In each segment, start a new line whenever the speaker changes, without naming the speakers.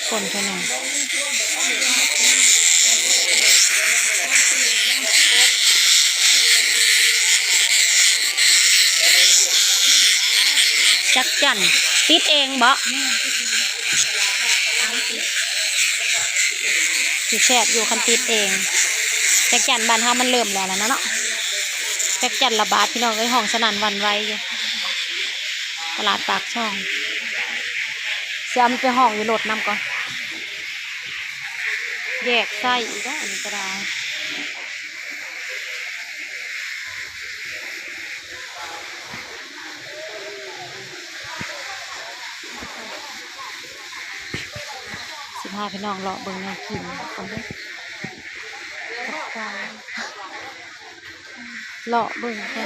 คนแค่นั้นจักจั่นติดเองบ่สิแซ่บอยู่คันติดเองจักจั่นบ้านเฮามันเริ่มแล้วนะเนาะจักจั่นระบาดพี่น้องเอ้ยห้องสนั่นหวั่นไหวอยู่ตลาดปากช่องเสียมันไปห้องอยู่โหลดน้ำก่อนแยกไส้อีกแล้วอันนี้ก็ได้15พี่น้องเลาะเบิ่งแนวกินคนเด้อเลาะเบิ่งแค่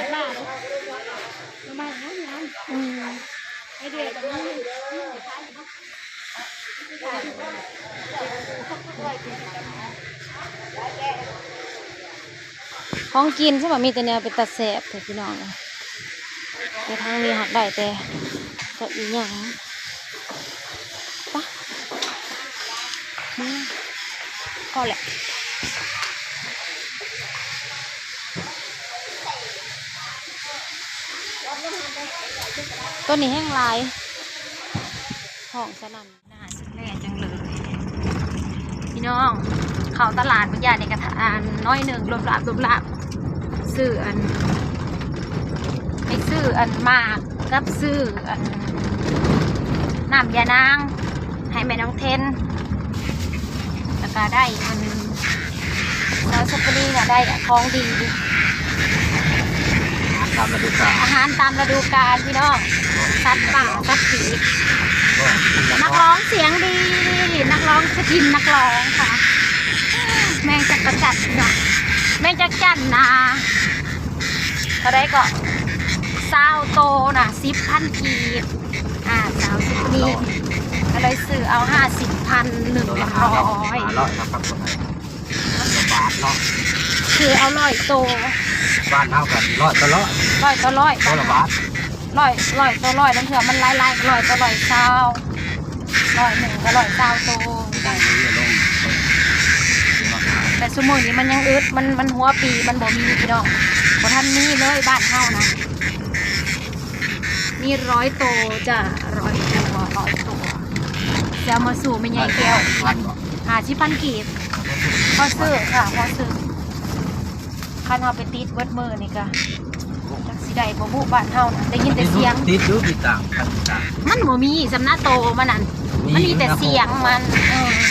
ของกินใช่ไหมมีแต่แนวเป็นตาแสบเถอะพี่น้องในทางนี้หักได้แต่ก็อีหยังปะพอแหละตัวนี้แห้งลายห้องสนั่นน่าสิแล่จังเลยพี่น้องเข้าตลาดบางอย่างในกระถางน้อยหนึ่งรวมลาบซื้ออันไปซื้ออันมากกับซื้ออันน้ำยานางให้แม่น้องเทนแล้วก็ได้อันแล้วสปรีก็ได้ของดีอาหารตามฤดูกาลพี่น้องสัตว์ป่าสัตว์ผีนักร้องเสียงดีนักร้องสกินนักร้องค่ะแม่งจักรจัดเนาะแม่งจักจั่นนะก็ได้ก็ซาวโตนะ10,000 กีบสาวสิบนี้ก็เลยซื้อเอา50,100คือเอา100 โต
บ้านเท่ากัน100 ต่อ 100
ต่อ 100
ตัวละบาท
100 ต่อ 100นั่นเถอะมันลาย100 ต่อ 100ซาว100 ก็100ซาวโตแต่สมุนนี้มันยังอึดมันหัวปีมันบ่มีพี่น้องบ่ทันมีเลยบ้านเฮานะมี100 โตจ้ะ100 ตัวจะมาสู่ไม่ใหญ่แก้ว50,000 กีบพอซื้อค่ะพอซื้อคันเอาไปติดเวิร์ดมือนี่ก็จักสิได้บ่บุบ้านเฮานะได้ยินแต่เสียง
ติดอยู่ติดต่าง
มันบ่มีสำนักโตมันนั่นมันมีแต่เสียงมัน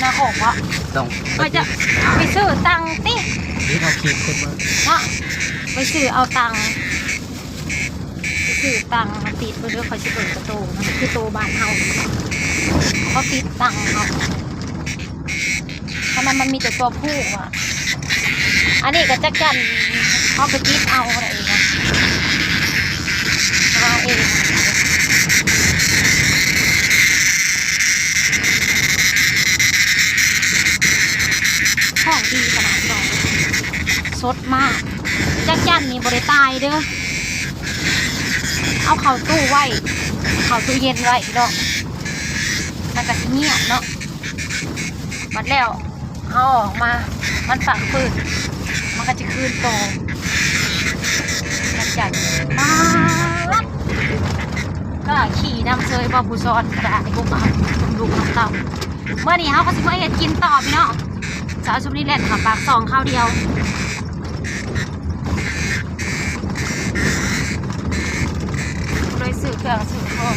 น่าหกวะ
ต้อง
ไปจะไปซื้อตังติ
นี่เราคิดขึ้นมา
เนาะไปซื้อเอาตังไปซื้อตังมาติดเพื่อเขาจะเปิดกระโตมันคือโตบ้านเฮาเขาติดตังเขาเพราะนั้นมันมีแต่ตัวผู้อ่ะอันนี้ก็จักจั่นเขาไปติดเอาอะไรเองนะมาเองของดีขนาดนี้สดมากจักจั่นนี่บริตายเด้อเอาเข้าตู้ไว้เข้าตู้เย็นไว้เนาะมันก็เงียบเนาะมันแล้วเอาออกมามันฝังปืนมันก็จะคืนโตจักจั่นมากก็ขี่นำเซยบอผู้ซ้อนกระดาษบุกเอาลูกเต่าเมื่อนี้เขาก็สิมากินต่อพี่เนาะสาวชุบนี่แหละค่ะปากซองข้าวเดียวเลยสื่อเครื่องสื่อของ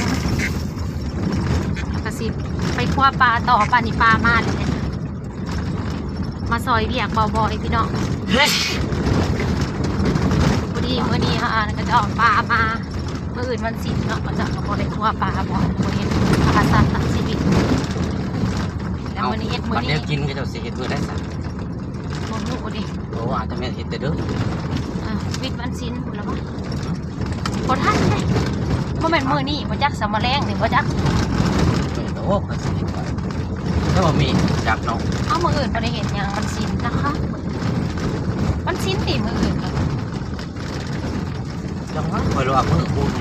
กระสิไปคว้าปลาต่อปลานี่ปลามาเลยมาซอยเบียกบ่อยๆพี่น้องพอดีเมื่อนี้ค่ะก็จะออกปลามาเมื่ออื่นวันศิลป์เนาะก็จะมาเลยคว้าปลาบ่อยๆเห็นปลาสัตว์ตัดชีวิตแล้ววันนี้เอ็ดมื้อนี้
กินก็จะเสียตัวได้สัก
หมูดิ
โอ้อาจจะไม่เห็นแต่เด้อ
วิทย์วันศิลป์แล้วมั้งพอท่านเลยเพราะมันมือนี่มันจักสมแรงหนึ่งมันจัก
โอ้ก็สิถ้าว่ามีจับน้อง
เอามืออื่นไม่ได้เห็นอย่างมันศิลป์นะคะมันศิลป์ตีมืออื่น
จังหวะคอยรอมือคุณ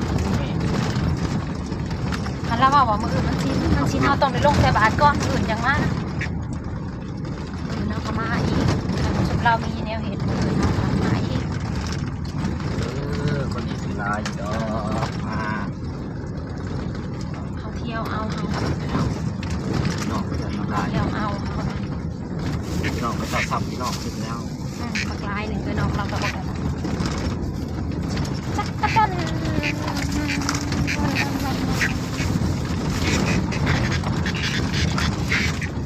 คันละว่ามื้ออื่นมันสิเฮาต้องได้ลงใส่บาตรก่อนอื่นจังมาอื่นเฮาก็มาอีกถ้าเรามีแนวเฮ็ดมื้ออื่นเฮาก็มาอีก
คนนี้สิลาอยู่ดอกมา
เขาเที่ยวเอาเขา
น้องก็จะน้ำลาย
เที่ยวเอาเขา
น้องก็จะทำพี่น้องขึ้นแล้ว
ปักลายหนึ่งคือน้องเราก็บอกจักกะจัน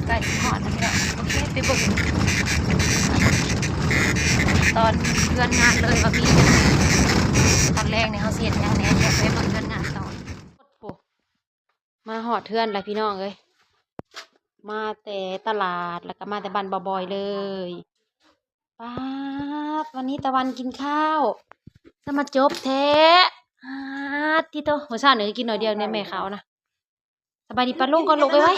ไก่ทอดนะโอเคไปเบิ่งตอนเพื่อนงานเลยว่ามีตอนแรกเนี่ยเขาเสียดยังแน่ไปเบิ่งเพื่อนงานต่อมาหอดเทือนเลยพี่น้องเอ้ยมาแต่ตลาดแล้วก็มาแต่บ้านบ่อยๆเลยป้าดวันนี้ตะวันกินข้าวจะมาจบแท้ที่โตหัวชาหนูกินหน่อยเดียวเนี่ยแม่เขานะสบายดีปะลุงก่อนลุกไปไว้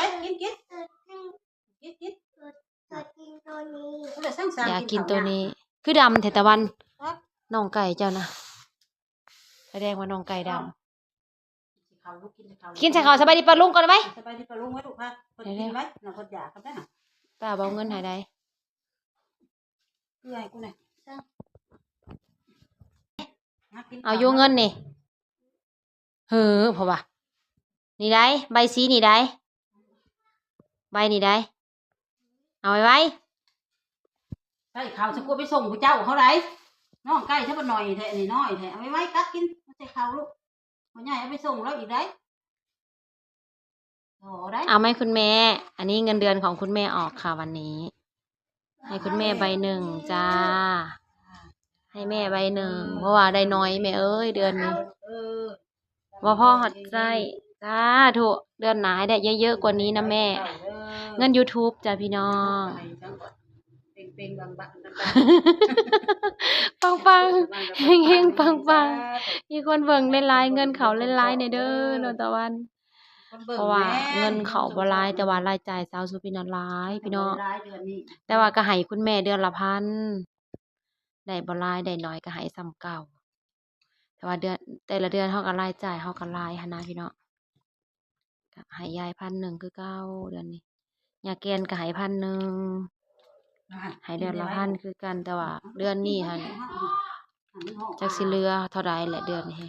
อยากกินตัวนี้คือดำแต่ตะวันน้องไก่เจ้านะแสดงว่าน้องไก่ดำกินใส่ข้าวสบายดีปะลุงก่อนไหม
สบายดีปะลุงไว้ถูกป่ะคนกินไว้หน่อคนอยากกันได้หน่ะ
ป้าบอกเงินหายได้
เพื่อให้กูหน่อย
เอาอยู่เงินนี่เฮ้อพอป่ะนี่ได้ใบสีนี่ได้ใบนี่ได้เอาไว้ไว้
ใช่ข่าวจะกูไปส่งกูเจ้าเขาไหนน้องใกล้ถ้ามันหน่อยแท้นี่น้อยแท้เอาไว้กัดกินไม่ใช่ข่าวลูกคนใหญ่เอาไปส่งแล้วอีกได้โอ้ได้
เอาไหมคุณแม่อันนี้เงินเดือนของคุณแม่ออกค่ะวันนี้ให้คุณแม่ใบหนึ่งจ้าให้แม่ใบหนึ่งเพราะว่าได้น้อยแม่เอ้ยเดือนนี้ว่าพ่อหัดใจจ้าถูกเดือนหนาให้ได้เยอะๆกว่านี้นะแม่เงิน YouTube จ้าพี่น้อง
เป็นบาง
ปังปังเฮงเฮงปังปังมีคนเบิ่งเล่นไลน์เงินเขาเล่นไลน์ในเด้อโนตะวันเพราะว่าเงินเขาบ่หลายแต่ว่ารายจ่ายสาวสุพินหลายพี่น้องแต่ว่าก็ให้คุณแม่เดือนละพันได้บ่หลายได้น้อยก็ให้ซ้ำเก่าแต่ว่าเดือนแต่ละเดือนเฮาก็รายจ่ายเฮาก็หลายหันนะพี่น้องก็ให้ยาย1,000คือเก่าเดือนนี้ยาแกนก็ให้1,000ให้เดือนละพันคือกันแต่ว่าเดือนนี้หั่นจักสิเหลือเท่าใดแหละเดือนนี้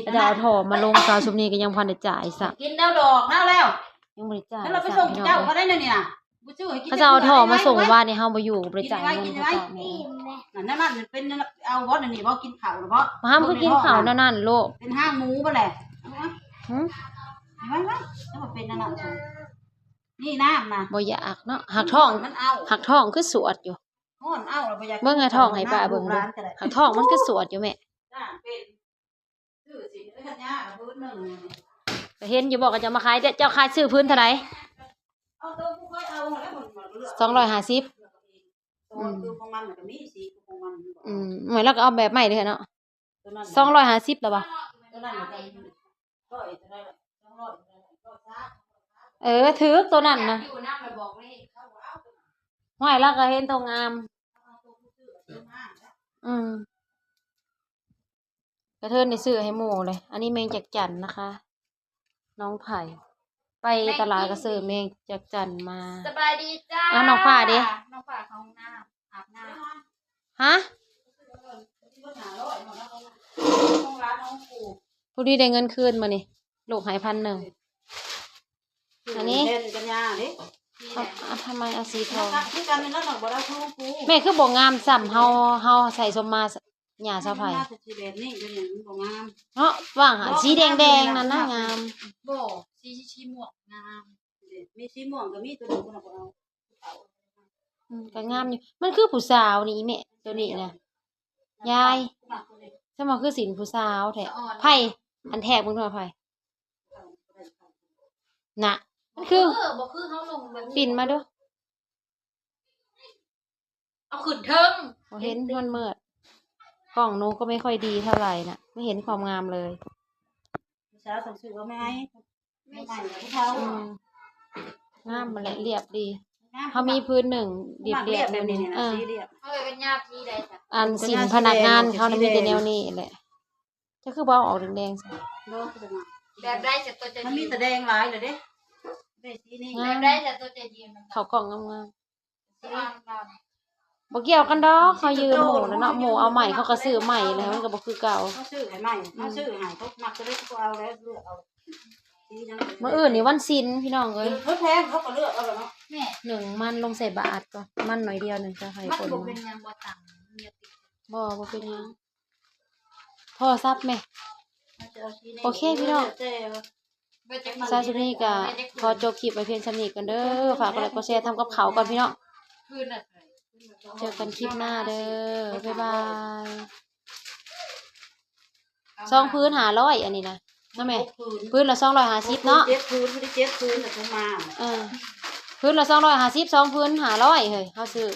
แต่เอาถอมาลงสาวสุมนี้ก็ยังพันได้จ่ายซะ
กินแล้วดอกแล้ว
ยังบ่ได้จ่าย
แล้วเราไปส่งเจ้าเขาได้เนี่ยนะ
เขาจะเอาถอมาส่งบ้านในเฮาบ่อยู่บ่ได้จ่ายเงินเขาจ้าแม่
นั่นเป็นเอาวอดนี่ว่ากินข้าวหรือเปล่า
มาห้ามคือกินข้าวนั่นๆโลก
เป็นห้างหมูป่ะแหละ
หึ
ไว้แล้วมันเป็นนั่นน่ะนี่น้ำนะ
บ่อยากเนาะหักท้อง
มันเอา
หักท้องคือสวดอยู่
ห้อนเอาเราไปอยาก
เบิ่งให้ท้องให้ป้าเบิ่งดูหักท้องมันคือสวดอยู่แม่
เป็นซื้อสิไอ้ขันยาพื้นหนึ่ง
ก็เห็นอยู่บอกก็จะมาขายเจ้าขายซื้อพื้นเท่าไหร่
เอาตัวผู้ค่อยเอาแล้วมัน
250
คือของมันก็มีสีของมัน
เหมือนเราก็เอาแบบใหม่เลยเนาะ250แล้วบ่
ตัวนั้นก็ได้
ถือตัวนั้นนะห้อยแล้วก็เห็นตัวงามกระเทินในซื้อให้หมู่เลยอันนี้เมงจากจันทน์นะคะ น้องไผ่ไปตลาดก็ซื้อเมงจากจันทน์มา
สบายดีจ้า
แล้วน้องฝ้าดิ
น้องฝ้าเขาห้องน้ำอาบน้
ฮะผู้ดีได้เงินคืนมานี่ลูกหาย1,000อันนี้เอาทำไมเอาสีทองแม่คือบ่งามซ้ำเฮาใส่สมมาหญ้าสะไผเนาะว่างหาสีแดงๆนั่นนะงาม
ำโบชีหมวกงาม
มีสีม่วงก็มีตัวนึงก็เอา
ก็งามอยู่มันคือผู้สาวนี่แม่ตัวนี้นะยายสมอคือสินผู้สาวแท้ไผอันแทกเบิ่งดูไผน่ะมันคือ
บ่คือเขาลงแบบ
ปิ่นมาดู
เอาขึ้นเทิง
บ่เห็นมันมืดกล้องหนูก็ไม่ค่อยดีเท่าไหร่น่ะไม่เห็นความงามเลย
สาวต้องซื้อว่าไม่ใหม่ผู้เฒ่าง
ามมันแหละเรียบดีเขามีพื้นหนึ่งเรียบแบบนี้
สีเรียบ
เอาไปเป็นญาติที่ใดจ้ะ
อันสินพนักงานเขานะมีแต่แนวนี้แหละจะคือบ่เอาออกแดงๆซะ
โลกเป็นสี
แบบได้จากตัวจะ
มันมีแต่แดงหลายเลยเด้ได้สีนี้
แบบได้จากตัวจะยืนมัน
เขากล่องงาม
สีดำ
ๆบ่เกี่ยวกันดอกเขายืมหมูแล้วเนาะหมูเอาใหม่เขาก็ซื้อใหม่แล้วมันก็บ่คือเก่า
เขาซื้อให้ใหม่เขาซื้อให้เขามักจะได้ก็เอาแล้วเลือกเอาสีนั้น
มื้ออื่นนี่วันศีลพี่น้องเอ้ย
เขาแพงเขาก็เลือกเอาแล้วเนาะ
แม่
หนึ่งมันลงใส่บาทก่อนมันหน่อยเดียวหนึงจะให้
มัน
คน
บ่
มา
เป็นยังบ่ตังเมียติด
บ่เป็นหยังโทรศัพท์แม่
เขาจะาสีนี้
โอเคพี่น้อง
เจ้า
บ่จัก
ซาซุนี่ก็ขอจบคลิปไว้เพียงเท่านี้กันเด้อฝากกดไลค์กดแชร์ทำกับข้าวก่อนพี่น้อง
คืนน่ะ
เจอกันคลิปหน้าเด้อบ๊ายบายซองพื้น500อันนี้นะนะแม่พื้นละ250เนาะ
7พื้นไม่ได้7พื้นแต่เขามา
พื้นละ250 2พื้น500เฮ้ยเฮาซื้อ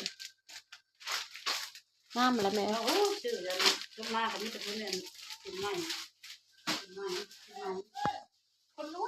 น้ำแล้วแม่
โอ้ซื้อแล้วเขามาเขามีแต่พื้นเนี่ยเป็นใหม่เป็นใหม่
คนรู้